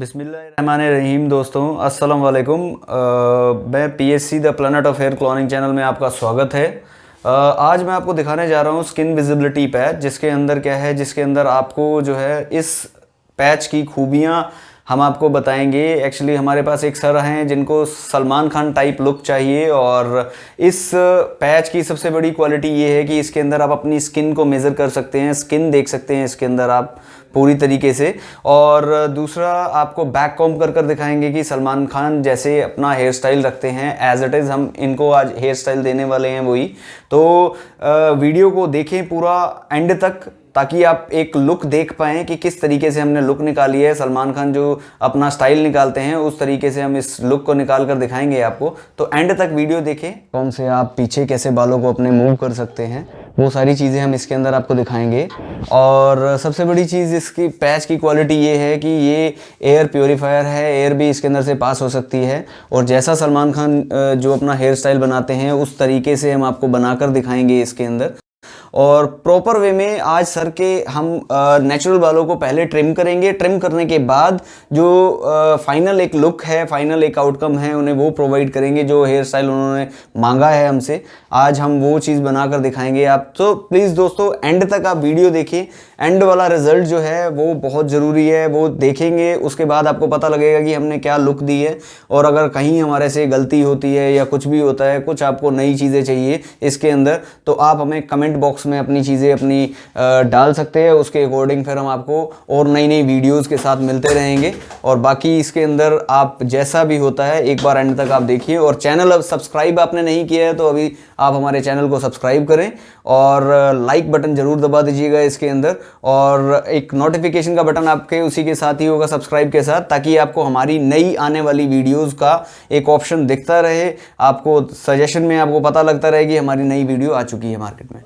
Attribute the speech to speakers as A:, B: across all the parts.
A: बिस्मिल्लाहिर्रहमानिर्रहीम। दोस्तों अस्सलाम वालेकुम। मैं PSC the planet of hair cloning channel में आपका स्वागत है। आज मैं आपको दिखाने जा रहा हूँ स्किन विजिबिलिटी पैच, जिसके अंदर क्या है, जिसके अंदर आपको जो है इस पैच की खूबियाँ हम आपको बताएंगे। एक्चुअली हमारे पास एक सर हैं जिनको सलमान खान टाइप लुक चाहिए, और इस पैच की सबसे बड़ी क्वालिटी ये है कि इसके अंदर आप अपनी स्किन को मेज़र कर सकते हैं, स्किन देख सकते हैं इसके अंदर आप पूरी तरीके से। और दूसरा आपको बैक कॉम्ब कर दिखाएंगे कि सलमान खान जैसे अपना हेयर स्टाइल रखते हैं एज इट इज़, हम इनको आज हेयर स्टाइल देने वाले हैं वही। तो वीडियो को देखें पूरा एंड तक, ताकि आप एक लुक देख पाएँ कि किस तरीके से हमने लुक निकाली है। सलमान खान जो अपना स्टाइल निकालते हैं उस तरीके से हम इस लुक को निकाल कर दिखाएंगे आपको। तो एंड तक वीडियो देखें। कौन से आप पीछे कैसे बालों को अपने मूव कर सकते हैं, वो सारी चीज़ें हम इसके अंदर आपको दिखाएंगे। और सबसे बड़ी चीज़ इसकी पैच की क्वालिटी ये है कि ये एयर प्योरीफायर है, एयर भी इसके अंदर से पास हो सकती है। और जैसा सलमान खान जो अपना हेयर स्टाइल बनाते हैं उस तरीके से हम आपको बनाकर दिखाएंगे इसके अंदर। और प्रॉपर वे में आज सर के हम नेचुरल बालों को पहले ट्रिम करेंगे। ट्रिम करने के बाद जो फाइनल एक लुक है, फाइनल एक आउटकम है, उन्हें वो प्रोवाइड करेंगे जो हेयर स्टाइल उन्होंने मांगा है हमसे। आज हम वो चीज़ बनाकर दिखाएंगे आप। तो प्लीज़ दोस्तों एंड तक आप वीडियो देखिए। एंड वाला रिजल्ट जो है वो बहुत ज़रूरी है, वो देखेंगे उसके बाद आपको पता लगेगा कि हमने क्या लुक दी है। और अगर कहीं हमारे से गलती होती है या कुछ भी होता है, कुछ आपको नई चीज़ें चाहिए इसके अंदर, तो आप हमें कमेंट बॉक्स में अपनी चीज़ें अपनी डाल सकते हैं। उसके अकॉर्डिंग फिर हम आपको और नई नई वीडियोस के साथ मिलते रहेंगे। और बाकी इसके अंदर आप जैसा भी होता है एक बार एंड तक आप देखिए। और चैनल अब सब्सक्राइब आपने नहीं किया है तो अभी आप हमारे चैनल को सब्सक्राइब करें और लाइक बटन ज़रूर दबा दीजिएगा इसके अंदर। और एक नोटिफिकेशन का बटन आपके उसी के साथ ही होगा सब्सक्राइब के साथ, ताकि आपको हमारी नई आने वाली वीडियोज़ का एक ऑप्शन दिखता रहे। आपको सजेशन में आपको पता लगता रहे कि हमारी नई वीडियो आ चुकी है मार्केट में।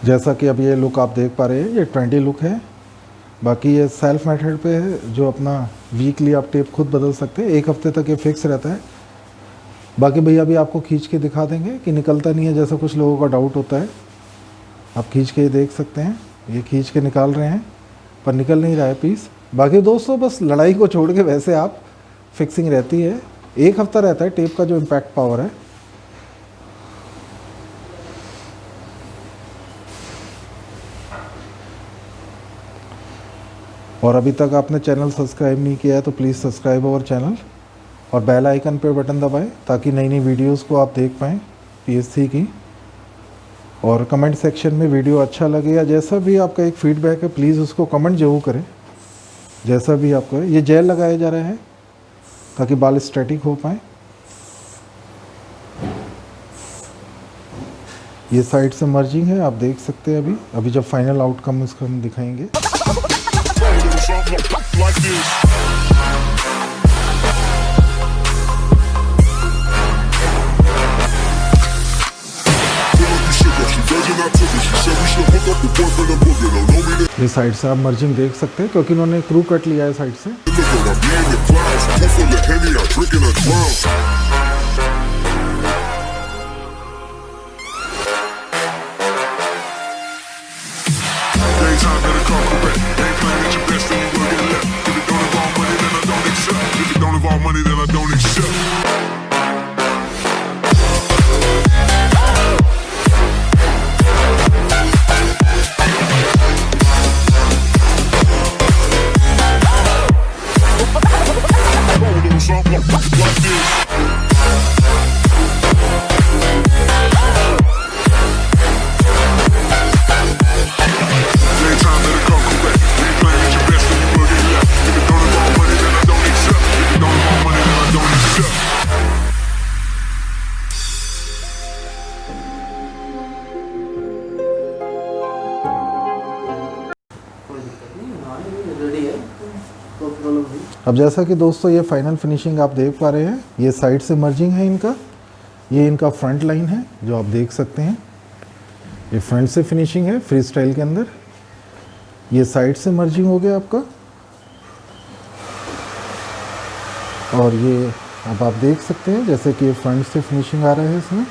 B: जैसा कि अब ये लुक आप देख पा रहे हैं, ये ट्रेंडी लुक है। बाकी ये सेल्फ मेथड पे है, जो अपना वीकली आप टेप खुद बदल सकते हैं। 1 हफ्ते तक ये फिक्स रहता है। बाकी भैया भी आपको खींच के दिखा देंगे कि निकलता नहीं है, जैसा कुछ लोगों का डाउट होता है। आप खींच के देख सकते हैं, ये खींच के निकाल रहे हैं पर निकल नहीं रहा है पीस। बाकी दोस्तों बस लड़ाई को छोड़ के वैसे आप फिक्सिंग रहती है। 1 हफ्ता रहता है टेप का जो इम्पैक्ट पावर है। और अभी तक आपने चैनल सब्सक्राइब नहीं किया है तो प्लीज़ सब्सक्राइब अवर चैनल और बेल आइकन पे बटन दबाएं ताकि नई नई वीडियोस को आप देख पाएँ पीएससी की। और कमेंट सेक्शन में वीडियो अच्छा लगे या जैसा भी आपका एक फीडबैक है प्लीज़ उसको कमेंट जरूर करें। जैसा भी आपको है, ये जेल लगाया जा रहा है ताकि बाल स्टैटिक हो पाए। ये साइड से मर्जिंग है, आप देख सकते हैं। अभी जब फाइनल आउटकम इसका हम दिखाएंगे। ये साइड से आप मर्जिंग देख सकते हैं क्योंकि इन्होंने क्रू कट लिया है साइड से। अब जैसा कि दोस्तों ये फाइनल फिनिशिंग आप देख पा रहे हैं, ये साइड से मर्जिंग है इनका, ये इनका फ्रंट लाइन है जो आप देख सकते हैं। ये फ्रंट से फिनिशिंग है फ्री स्टाइल के अंदर। ये साइड से मर्जिंग हो गया आपका। और ये अब आप देख सकते हैं जैसे कि ये फ्रंट से फिनिशिंग आ रहा है इसमें।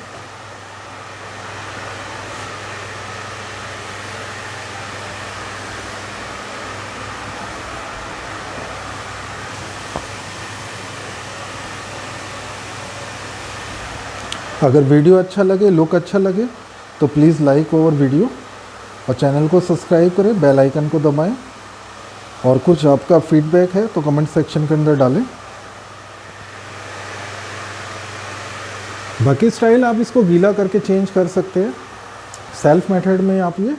B: अगर वीडियो अच्छा लगे, लुक अच्छा लगे तो प्लीज़ लाइक ओवर वीडियो और चैनल को सब्सक्राइब करें, बेल आइकन को दबाएं। और कुछ आपका फीडबैक है तो कमेंट सेक्शन के अंदर डालें। बाकी स्टाइल आप इसको गीला करके चेंज कर सकते हैं। सेल्फ मेथड में आप ये